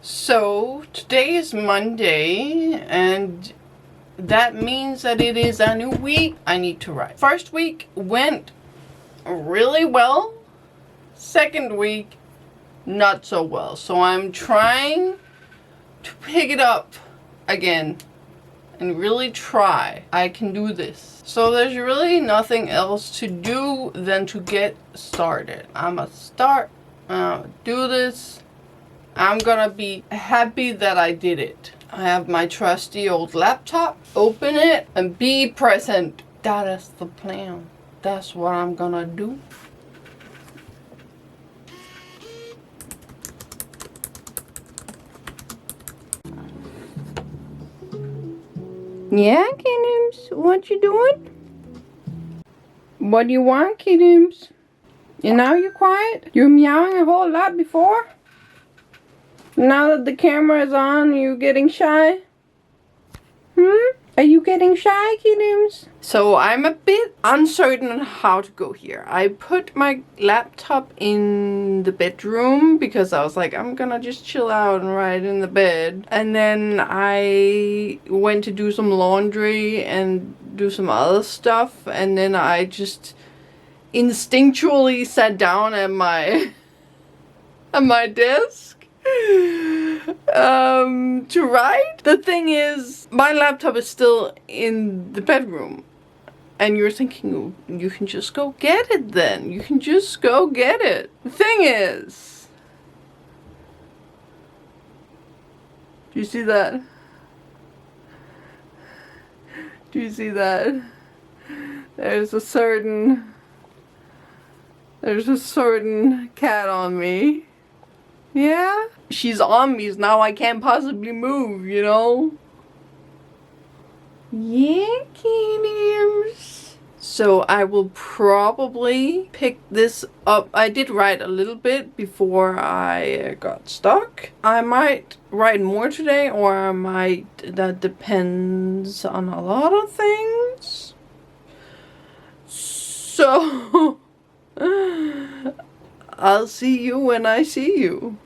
So today is Monday, and that means that it is a new week. I need to write. First week went really well. Second week, not so well. So I'm trying to pick it up again and really try. I can do this. So there's really nothing else to do than to get started. I'ma start, do this. I'm gonna be happy that I did it. I have my trusty old laptop. Open it and be present. That is the plan. That's what I'm gonna do. Yeah, kiddos, what you doing? What do you want, kiddos? And now you're quiet? You were meowing a whole lot before? Now that the camera is on, you getting shy? Are you getting shy, kiddos? So I'm a bit uncertain on how to go here. I put my laptop in the bedroom because I was like, I'm gonna just chill out and write in the bed. And then I went to do some laundry and do some other stuff. And then I just instinctually sat down at my desk to write. The thing is, my laptop is still in the bedroom, and you're thinking, you can just go get it then. You can just go get it. The thing is, do you see that? Do you see that? There's a certain cat on me. Yeah? She's on me, so now I can't possibly move, you know? Yeah, kitties. So I will probably pick this up. I did write a little bit before I got stuck. I might write more today, or I might. That depends on a lot of things. So I'll see you when I see you.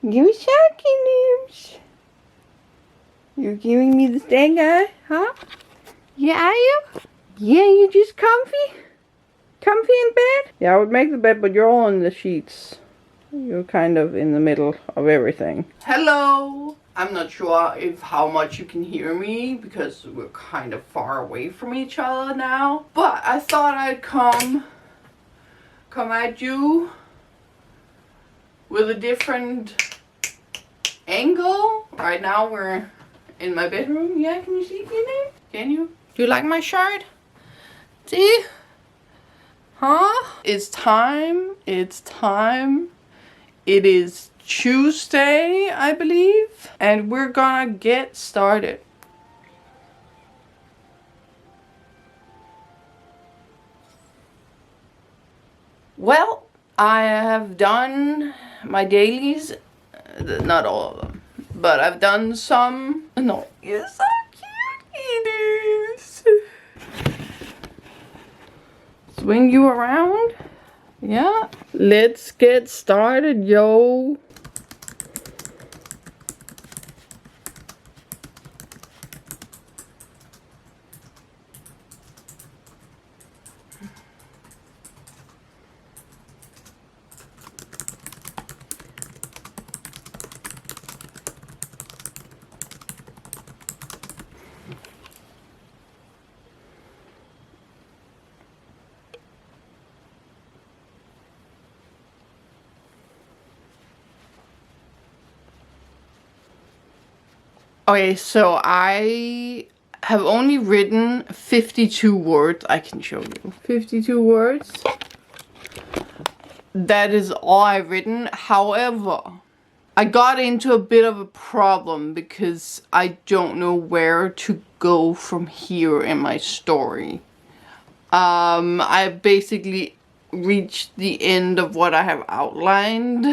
You sucky names. You're giving me the stink eye, huh? Yeah, are you? Yeah, you just comfy? Comfy in bed? Yeah, I would make the bed, but you're all in the sheets. You're kind of in the middle of everything. Hello! I'm not sure if how much you can hear me because we're kind of far away from each other now. But I thought I'd come at you with a different angle. Right now we're in my bedroom. Yeah, can you see me? Can you? Do you like my shirt? See? Huh? It's time. It's time. It is Tuesday, I believe. And we're gonna get started. Well, I have done my dailies. Not all of them. But I've done some. No, you're so cute, kitties. Swing you around. Yeah. Let's get started, yo. Okay, so I have only written 52 words. I can show you. 52 words. That is all I've written. However, I got into a bit of a problem because I don't know where to go from here in my story. I basically reached the end of what I have outlined.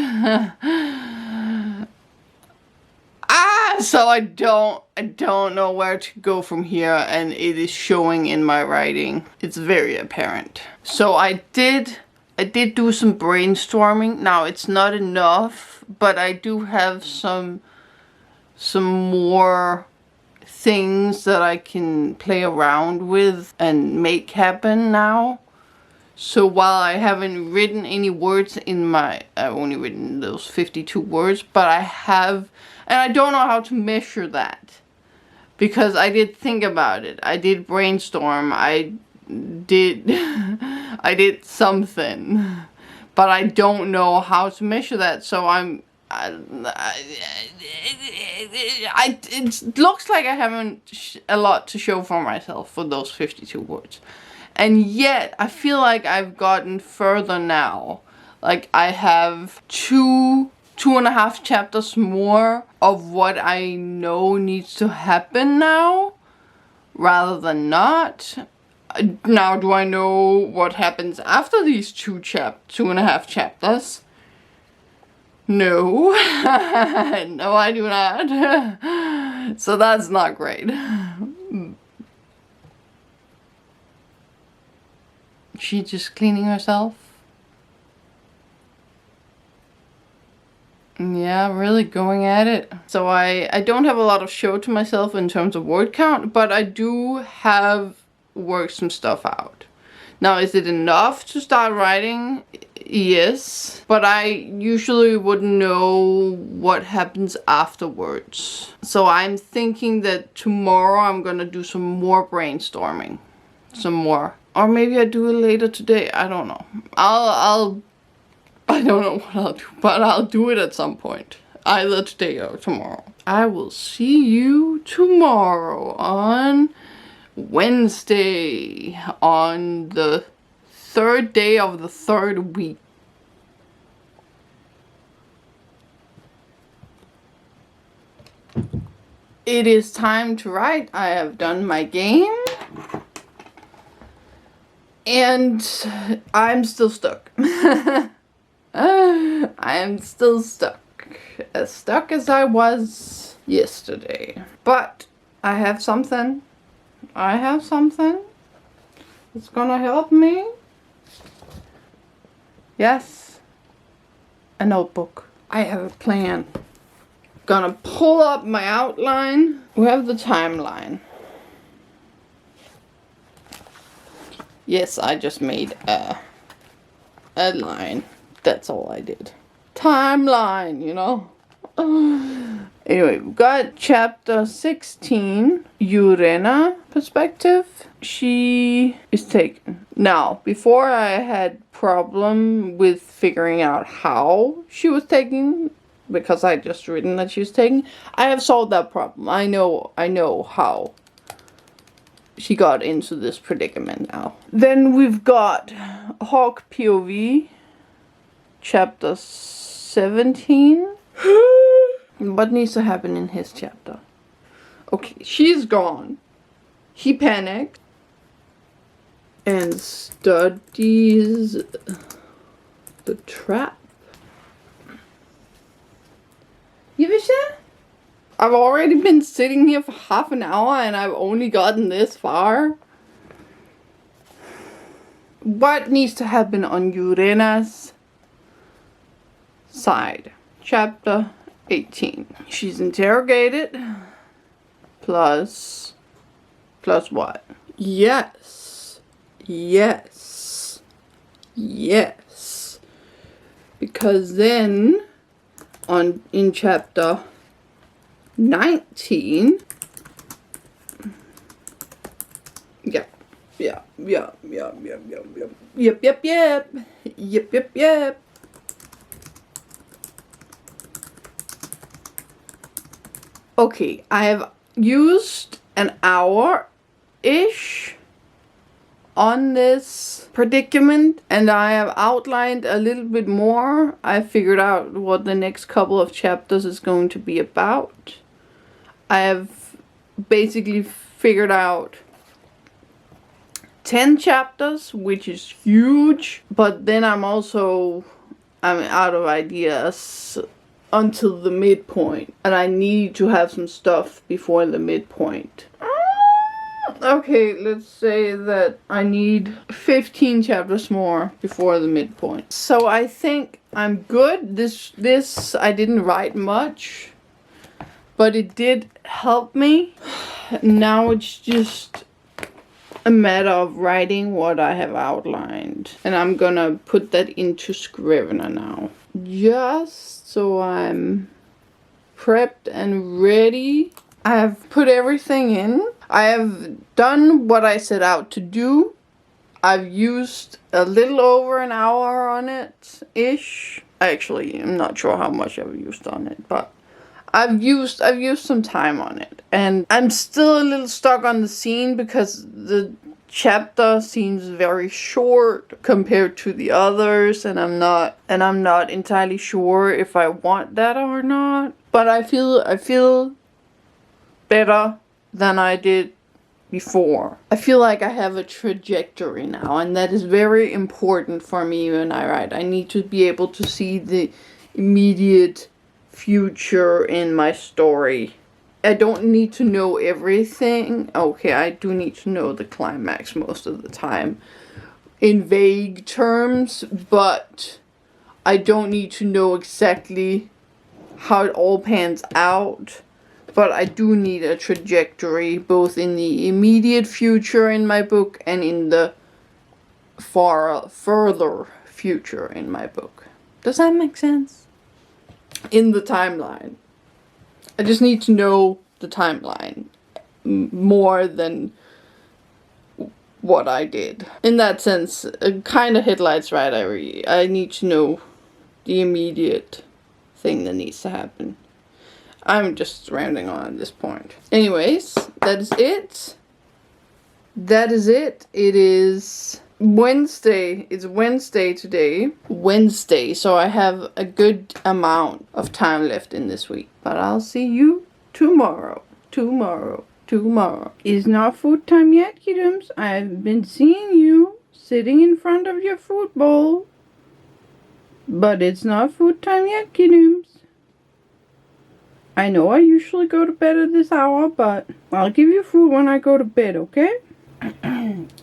So I don't know where to go from here, and it is showing in my writing. It's very apparent. So I did do some brainstorming. Now it's not enough, but I do have some more things that I can play around with and make happen now. So while I haven't written any words in my, I've only written those 52 words, but I have, and I don't know how to measure that, because I did think about it. I did brainstorm. I did something, but I don't know how to measure that. So it looks like I haven't a lot to show for myself for those 52 words. And yet, I feel like I've gotten further now. Like, I have two and a half chapters more of what I know needs to happen now, rather than not. Now, do I know what happens after these two and a half chapters? No. No, I do not. So that's not great. She just cleaning herself? Yeah, really going at it. So I don't have a lot of show to myself in terms of word count, but I do have worked some stuff out. Now, is it enough to start writing? Yes, but I usually wouldn't know what happens afterwards. So I'm thinking that tomorrow I'm gonna do some more brainstorming. Some more. Or maybe I do it later today. I don't know. I don't know what I'll do, but I'll do it at some point. Either today or tomorrow. I will see you tomorrow on Wednesday, on the 3rd day of the 3rd week. It is time to write. I have done my game. And I'm still stuck. I am still stuck. As stuck as I was yesterday. But I have something. It's gonna help me. Yes. A notebook. I have a plan. Gonna pull up my outline. We have the timeline. Yes, I just made a line. That's all I did. Timeline, you know. Anyway, we've got chapter 16, Urena perspective. She is taken. Now, before I had problem with figuring out how she was taken, because I just written that she was taken, I have solved that problem. I know how she got into this predicament now. Then we've got Hawk POV, chapter 17. What needs to happen in his chapter? Okay, she's gone. He panicked and studies the trap. I've already been sitting here for half an hour and I've only gotten this far. What needs to happen on Urena's side? Chapter 18. She's interrogated. Plus what? Yes. Because then in chapter 19. Yep. Okay, I have used an hour-ish on this predicament, and I have outlined a little bit more. I figured out what the next couple of chapters is going to be about. I have basically figured out 10 chapters, which is huge, but then I'm out of ideas until the midpoint, and I need to have some stuff before the midpoint. Okay, let's say that I need 15 chapters more before the midpoint. So I think I'm good. This I didn't write much, but it did help me. Now it's just a matter of writing what I have outlined, and I'm gonna put that into Scrivener now, just so I'm prepped and ready. I have put everything in. I have done what I set out to do. I've used a little over an hour on it ish. Actually, I'm not sure how much I've used on it, but I've used some time on it, and I'm still a little stuck on the scene because the chapter seems very short compared to the others, and I'm not entirely sure if I want that or not. But I feel better than I did before. I feel like I have a trajectory now, and that is very important for me when I write. I need to be able to see the immediate future in my story. I don't need to know everything. Okay, I do need to know the climax most of the time in vague terms, but I don't need to know exactly how it all pans out. But I do need a trajectory, both in the immediate future in my book and in the further future in my book. Does that make sense? In the timeline. I just need to know the timeline more than what I did. In that sense, kind of headlights right. I need to know the immediate thing that needs to happen. I'm just rambling on at this point. Anyways, that is it. That is it. It is Wednesday. It's Wednesday today. Wednesday, so I have a good amount of time left in this week. But I'll see you tomorrow. It's not food time yet, kiddos. I've been seeing you sitting in front of your food bowl. But it's not food time yet, kiddos. I know I usually go to bed at this hour, but I'll give you food when I go to bed, okay?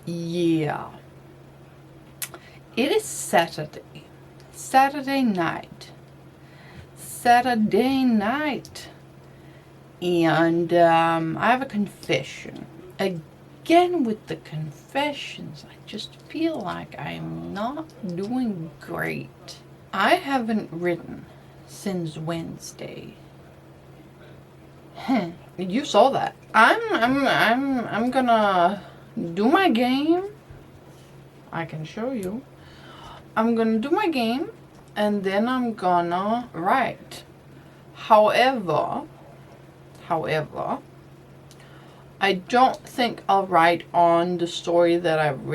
Yeah. It is Saturday. Saturday night. And I have a confession. Again with the confessions. I just feel like I'm not doing great. I haven't written since Wednesday. You saw that. I'm gonna do my game. I can show you. I'm gonna do my game, and then I'm gonna write. However, I don't think I'll write on the story that I've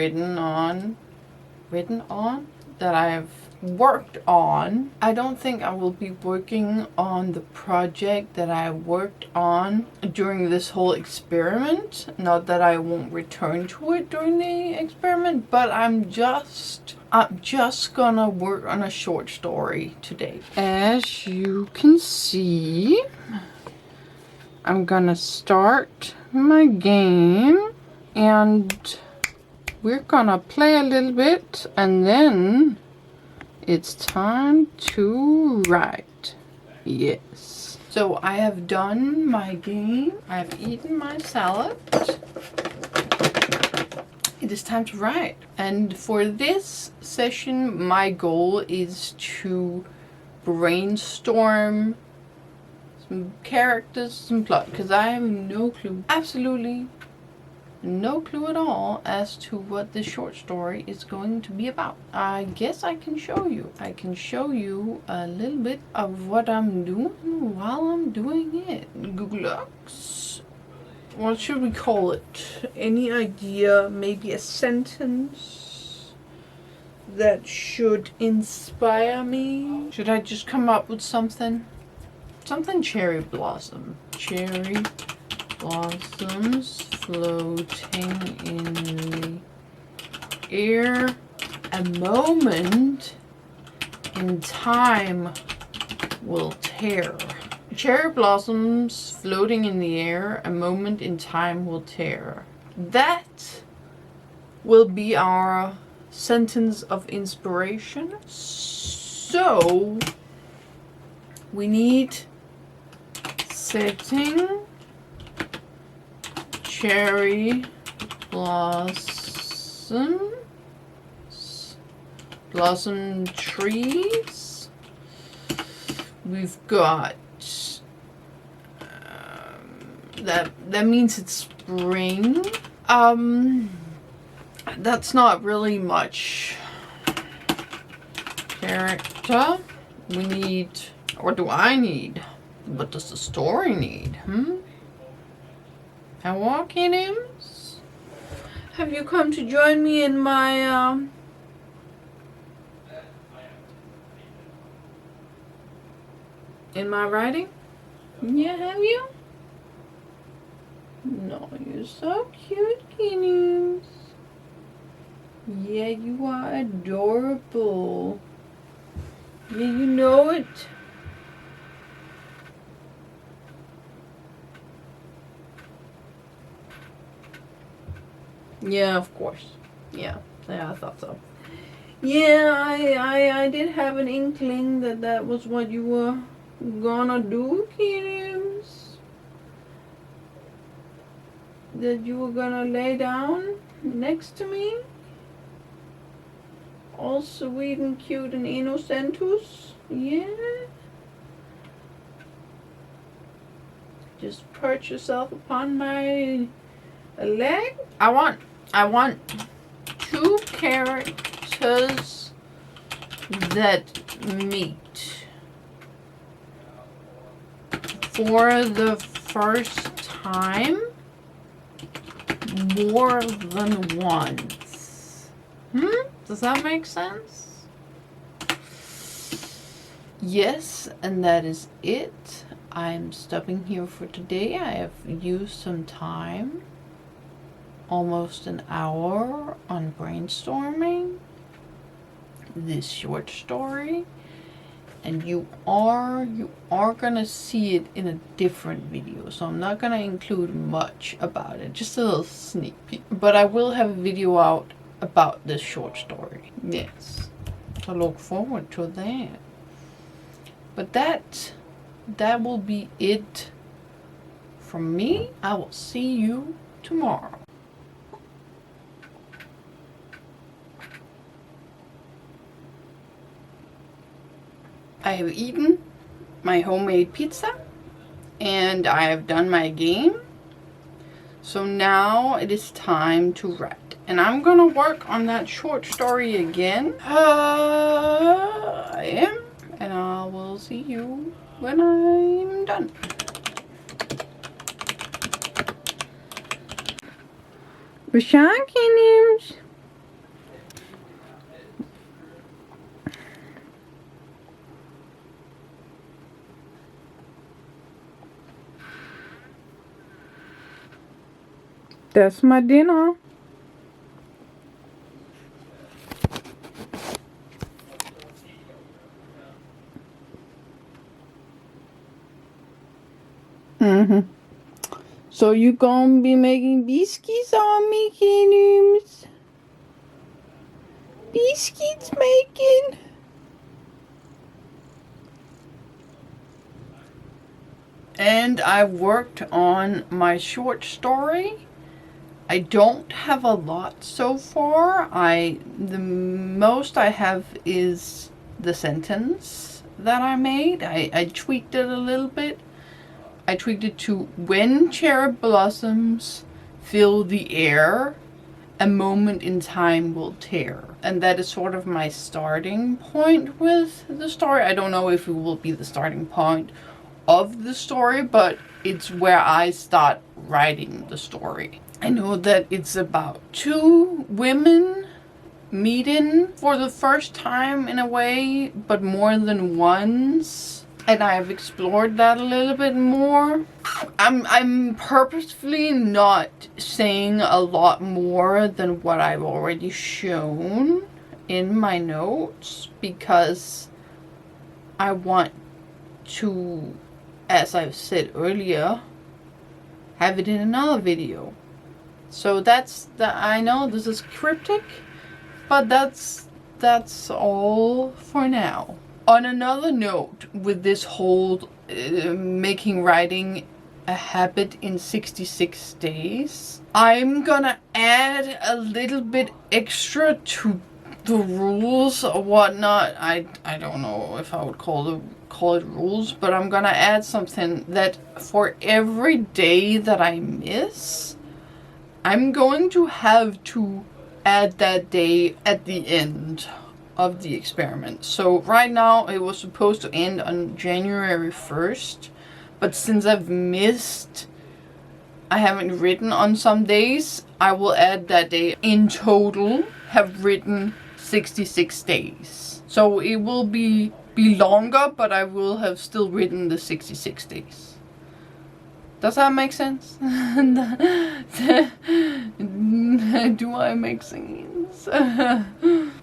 that I've worked on. I don't think I will be working on the project that I worked on during this whole experiment. Not that I won't return to it during the experiment, but I'm just gonna work on a short story today. As you can see, I'm gonna start my game, and we're gonna play a little bit, and then it's time to write. Yes. So I have done my game. I've eaten my salad. It is time to write. And for this session, my goal is to brainstorm some characters, some plot, because I have no clue, absolutely no clue at all as to what this short story is going to be about. I guess I can show you. I can show you a little bit of what I'm doing while I'm doing it. Google Docs. What should we call it? Any idea? Maybe a sentence that should inspire me? Should I just come up with something? Something cherry blossom. Cherry blossoms floating in the air. A moment in time will tear. Cherry blossoms floating in the air, a moment in time will tear. That will be our sentence of inspiration. So we need setting cherry blossom trees. We've got that means it's spring. That's not really much character. We need, or do I need? What does the story need? Hello, kiddos. Have you come to join me in my writing? Yeah, have you? No, you're so cute, kiddos. Yeah, you are adorable. Yeah, you know it. Yeah, of course. Yeah, I thought so. Yeah, I did have an inkling that was what you were gonna do, kiddos. That you were gonna lay down next to me. All sweet and cute and innocentus. Yeah. Just perch yourself upon my leg. I want two characters that meet for the first time more than once. Does that make sense? Yes, and that is it. I'm stopping here for today. I have used some time, almost an hour, on brainstorming this short story, and you are gonna see it in a different video, so I'm not gonna include much about it, just a little sneak peek, but I will have a video out about this short story. Yes, I look forward to that. But that will be it from me. I will see you tomorrow. I have eaten my homemade pizza and I have done my game. So now it is time to write. And I'm gonna work on that short story again. I am. And I will see you when I'm done. Rashankinims. That's my dinner. So you gonna be making biscuits on me, kiddos? Biscuits making? And I worked on my short story. I don't have a lot so far. The most I have is the sentence that I made. I tweaked it a little bit. I tweaked it to when cherry blossoms fill the air, a moment in time will tear. And that is sort of my starting point with the story. I don't know if it will be the starting point of the story, but it's where I start writing the story. I know that it's about two women meeting for the first time in a way, but more than once. And I've explored that a little bit more. I'm purposefully not saying a lot more than what I've already shown in my notes because I want to, as I've said earlier, have it in another video. So I know this is cryptic, but that's all for now. On another note, with this whole making writing a habit in 66 days, I'm gonna add a little bit extra to the rules or whatnot. I don't know if I would call it rules, but I'm gonna add something that for every day that I miss, I'm going to have to add that day at the end of the experiment. So right now it was supposed to end on January 1st, but since I've missed, I haven't written on some days, I will add that day. In total, have written 66 days. So it will be longer, but I will have still written the 66 days. Does that make sense? Do I make sense?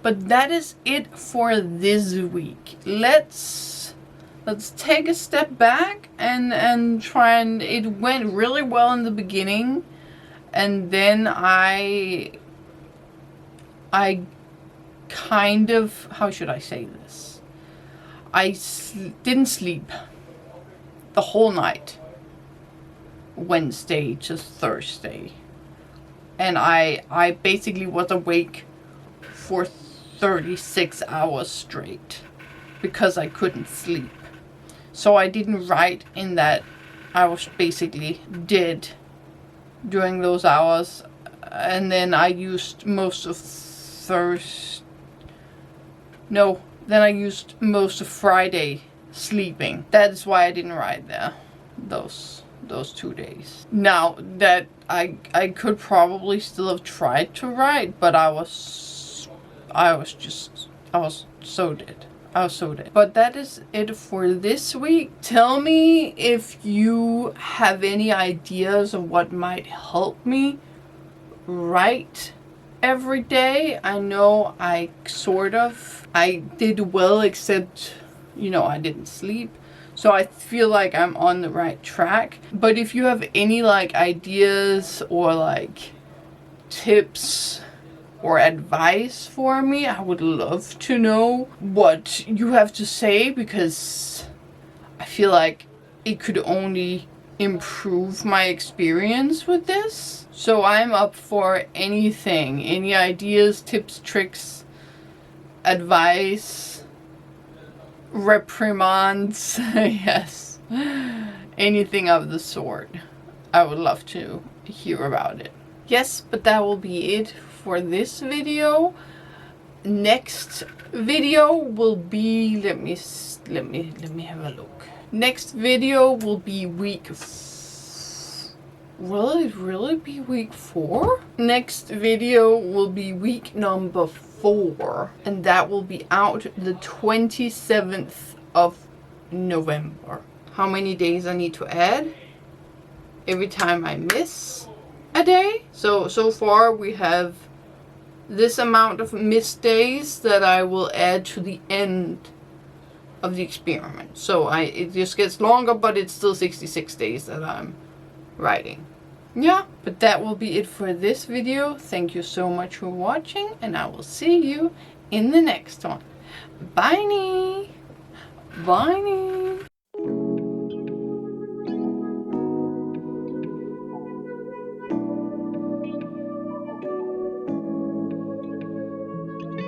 But that is it for this week. Let's take a step back and try and, it went really well in the beginning, and then I kind of, how should I say this? I didn't sleep the whole night, Wednesday to Thursday, and I basically was awake for 36 hours straight because I couldn't sleep. So I didn't write in that. I was basically dead during those hours, and then I used most of then I used most of Friday sleeping. That is why I didn't write there those 2 days. Now that I could probably still have tried to write, but I was so dead. I was so dead. But that is it for this week. Tell me if you have any ideas of what might help me write every day. I know I did well, except, I didn't sleep. So I feel like I'm on the right track. But if you have any ideas or tips or advice for me, I would love to know what you have to say, because I feel like it could only improve my experience with this. So I'm up for anything, any ideas, tips, tricks, advice, reprimands, yes, anything of the sort. I would love to hear about it. Yes, but that will be it for this video. Next video will be, let me have a look. Next video will be will it really be week 4? Next video will be week number 4, and that will be out the 27th of November. How many days I need to add every time I miss a day? So far we have this amount of missed days that I will add to the end of the experiment. So it just gets longer, but it's still 66 days that I'm writing. Yeah, but that will be it for this video. Thank you so much for watching, and I will see you in the next one. Bye. Bye.